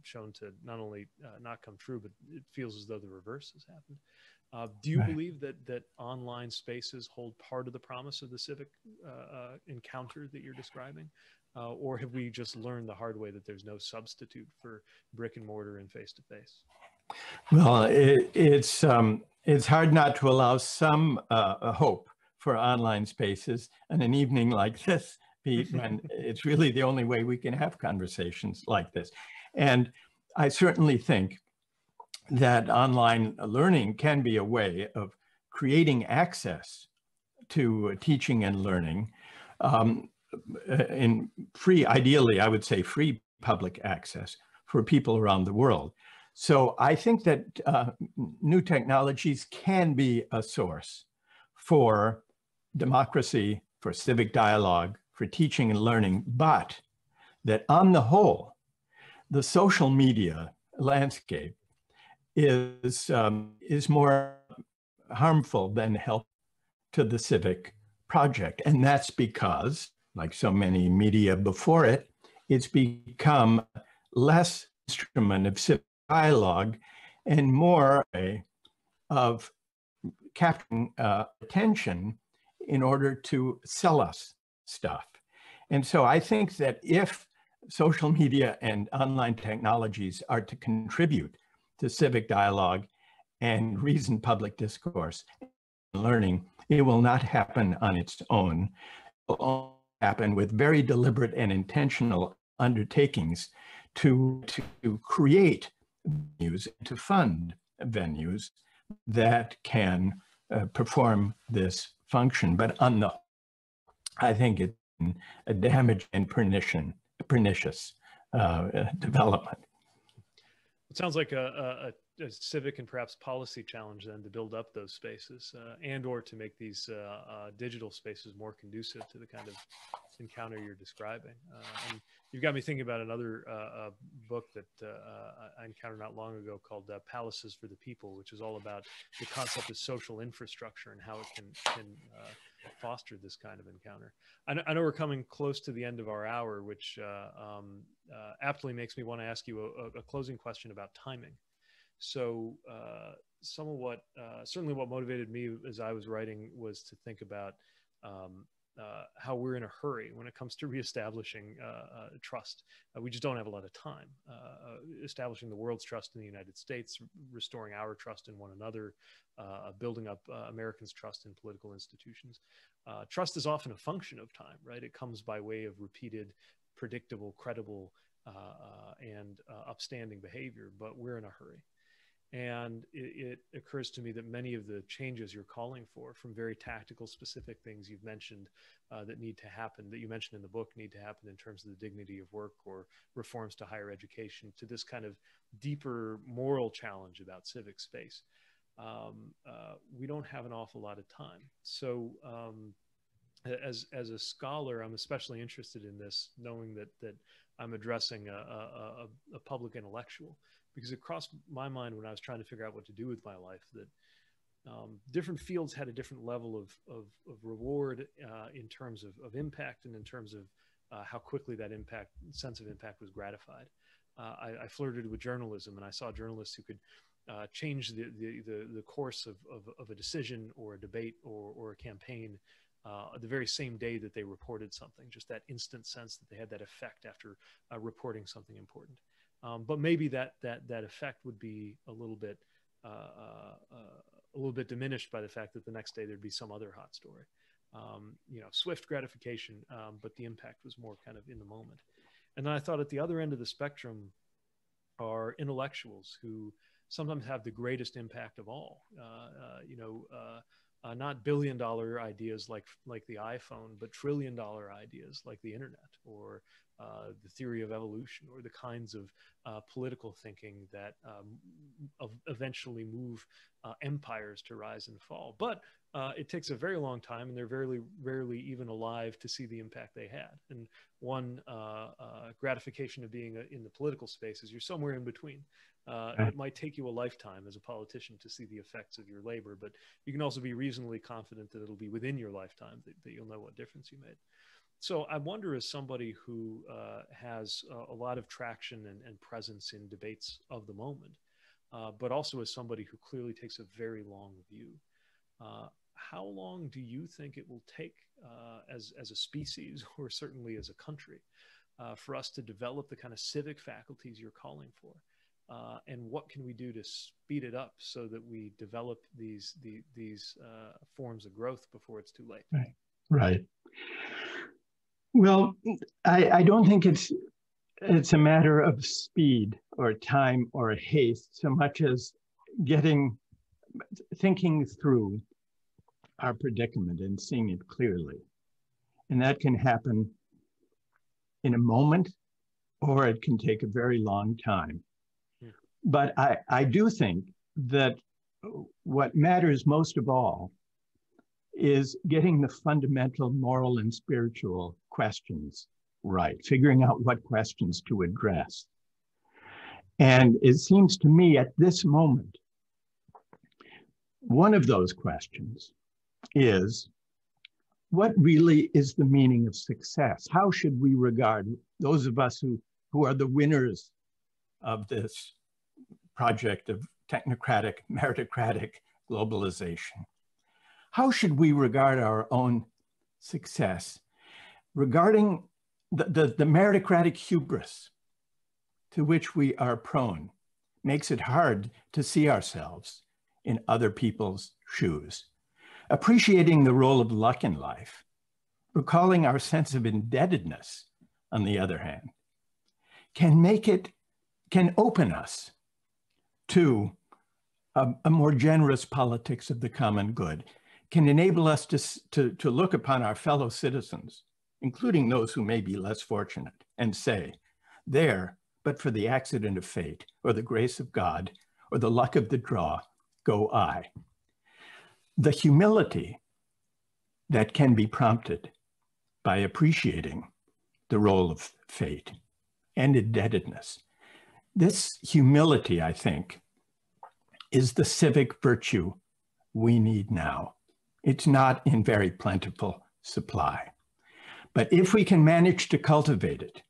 shown to not only not come true, but it feels as though the reverse has happened. Do you believe that online spaces hold part of the promise of the civic encounter that you're describing? Or have we just learned the hard way that there's no substitute for brick and mortar and face-to-face? Well, it's hard not to allow some hope for online spaces in an evening like this, Pete, when it's really the only way we can have conversations like this. And I certainly think that online learning can be a way of creating access to teaching and learning in free, ideally, I would say free public access for people around the world. So I think that new technologies can be a source for democracy, for civic dialogue, for teaching and learning, but that on the whole, the social media landscape is more harmful than helpful to the civic project. And that's because, like so many media before it, it's become less instrument of civic dialogue and more of capturing attention in order to sell us stuff. And so I think that if social media and online technologies are to contribute to civic dialogue and reasoned public discourse and learning, it will not happen on its own. It will only happen with very deliberate and intentional undertakings to create venues, to fund venues that can perform this function. But I think it's a damaged and pernicious development. It sounds like a civic and perhaps policy challenge then to build up those spaces and or to make these digital spaces more conducive to the kind of encounter you're describing. And you've got me thinking about another book that I encountered not long ago called Palaces for the People, which is all about the concept of social infrastructure and how it can foster this kind of encounter. I know we're coming close to the end of our hour, which aptly makes me want to ask you a closing question about timing. So some of what, certainly what motivated me as I was writing was to think about how we're in a hurry when it comes to reestablishing trust. We just don't have a lot of time. Establishing the world's trust in the United States, restoring our trust in one another, building up Americans' trust in political institutions. Trust is often a function of time, right? It comes by way of repeated, predictable, credible, and upstanding behavior, but we're in a hurry. And it occurs to me that many of the changes you're calling for, from very tactical, specific things you've mentioned that need to happen, that you mentioned in the book need to happen in terms of the dignity of work or reforms to higher education, to this kind of deeper moral challenge about civic space, we don't have an awful lot of time. So as a scholar, I'm especially interested in this, knowing that I'm addressing a public intellectual. Because it crossed my mind when I was trying to figure out what to do with my life that different fields had a different level of reward in terms of impact and in terms of how quickly that sense of impact was gratified. I flirted with journalism, and I saw journalists who could change the course of a decision or a debate or a campaign the very same day that they reported something, just that instant sense that they had that effect after reporting something important. But maybe that effect would be a little bit diminished by the fact that the next day there'd be some other hot story. Swift gratification, but the impact was more kind of in the moment. And then I thought at the other end of the spectrum are intellectuals who sometimes have the greatest impact of all. Not billion-dollar ideas like the iPhone, but trillion-dollar ideas like the internet or the theory of evolution, or the kinds of political thinking that eventually move empires to rise and fall. But it takes a very long time, and they're very rarely even alive to see the impact they had. And one gratification of being in the political space is you're somewhere in between. It might take you a lifetime as a politician to see the effects of your labor, but you can also be reasonably confident that it'll be within your lifetime that you'll know what difference you made. So I wonder, as somebody who has a lot of traction and presence in debates of the moment, but also as somebody who clearly takes a very long view, how long do you think it will take as a species, or certainly as a country, for us to develop the kind of civic faculties you're calling for? And what can we do to speed it up so that we develop these forms of growth before it's too late? Right. Well, I don't think it's a matter of speed or time or haste so much as thinking through our predicament and seeing it clearly. And that can happen in a moment, or it can take a very long time. Yeah. But I do think that what matters most of all is getting the fundamental moral and spiritual questions right, figuring out what questions to address. And it seems to me at this moment, one of those questions is, what really is the meaning of success? How should we regard those of us who are the winners of this project of technocratic, meritocratic globalization? How should we regard our own success? Regarding the meritocratic hubris to which we are prone makes it hard to see ourselves in other people's shoes. Appreciating the role of luck in life, recalling our sense of indebtedness, on the other hand, can open us to a more generous politics of the common good, can enable us to look upon our fellow citizens, including those who may be less fortunate, and say, there, but for the accident of fate, or the grace of God, or the luck of the draw, go I. The humility that can be prompted by appreciating the role of fate and indebtedness. This humility, I think, is the civic virtue we need now. It's not in very plentiful supply. But if we can manage to cultivate it,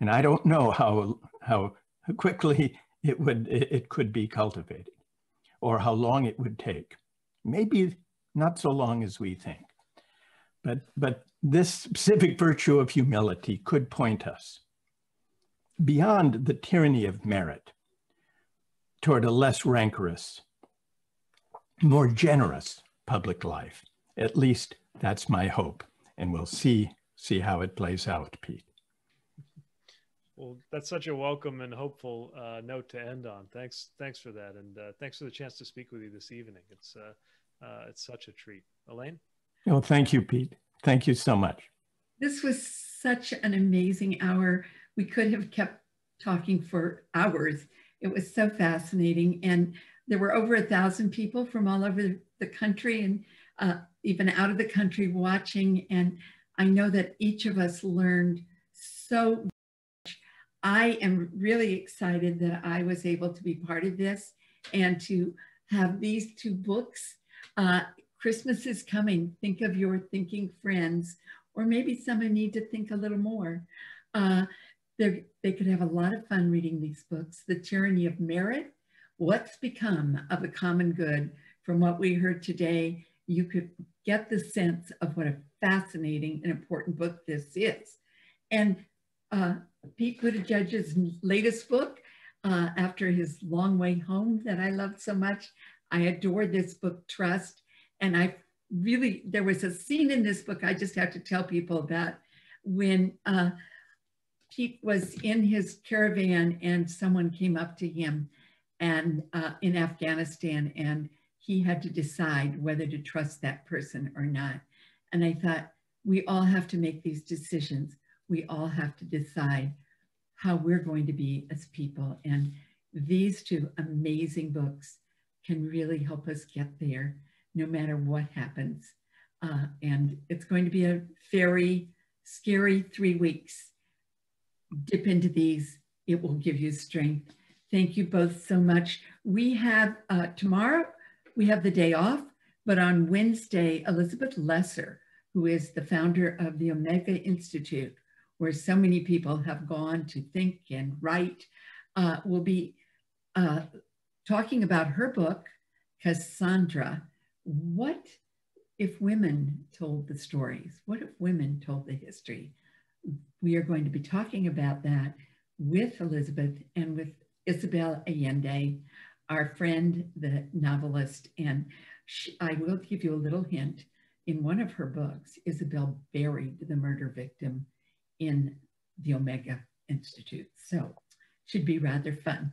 and I don't know how quickly it could be cultivated, or how long it would take, maybe not so long as we think. But this civic virtue of humility could point us beyond the tyranny of merit toward a less rancorous, more generous public life. At least that's my hope. And we'll see how it plays out, Pete. Well, that's such a welcome and hopeful note to end on. Thanks for that. And thanks for the chance to speak with you this evening. It's such a treat. Elaine? Well, thank you, Pete. Thank you so much. This was such an amazing hour. We could have kept talking for hours. It was so fascinating. And there were over 1,000 people from all over the country and even out of the country watching. And I know that each of us learned so much. I am really excited that I was able to be part of this and to have these two books. Christmas is coming. Think of your thinking friends, or maybe some who need to think a little more. They could have a lot of fun reading these books. The Tyranny of Merit, What's Become of the Common Good. From what we heard today, you could get the sense of what a fascinating and important book this is. And Pete Buttigieg's latest book, after his long way home that I loved so much, I adore this book, Trust. And there was a scene in this book I just have to tell people about when Pete was in his caravan and someone came up to him and in Afghanistan, and he had to decide whether to trust that person or not. And I thought, we all have to make these decisions. We all have to decide how we're going to be as people. And these two amazing books can really help us get there, no matter what happens. And it's going to be a very scary 3 weeks. Dip into these, it will give you strength. Thank you both so much. We have, tomorrow, we have the day off, but on Wednesday, Elizabeth Lesser, who is the founder of the Omega Institute, where so many people have gone to think and write, will be talking about her book, Cassandra. What if women told the stories? What if women told the history? We are going to be talking about that with Elizabeth and with Isabel Allende, our friend, the novelist. And I will give you a little hint. In one of her books, Isabel buried the murder victim in the Omega Institute. So should be rather fun.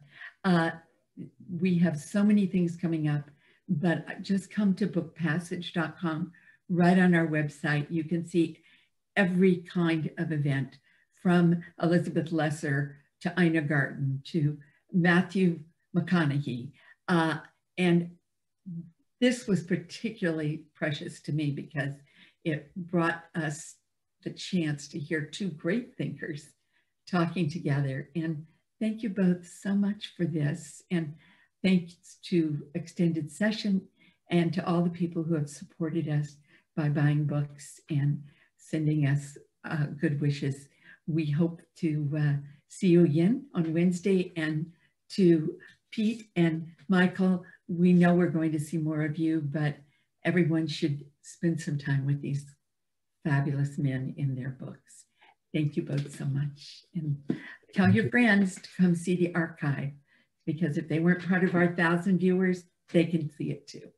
We have so many things coming up, but just come to bookpassage.com. Right on our website, you can see every kind of event, from Elizabeth Lesser to Ina Garten to Matthew McConaughey. And this was particularly precious to me because it brought us the chance to hear two great thinkers talking together. And thank you both so much for this. And thanks to Extended Session and to all the people who have supported us by buying books and sending us good wishes. We hope to see you again on Wednesday. And to Pete and Michael, we know we're going to see more of you, but everyone should spend some time with these fabulous men in their books. Thank you both so much. And tell your friends to come see the archive, because if they weren't part of our 1,000 viewers, they can see it too.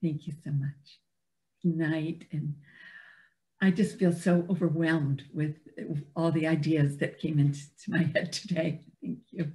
Thank you so much. Good night. And I just feel so overwhelmed with all the ideas that came into my head today. Thank you.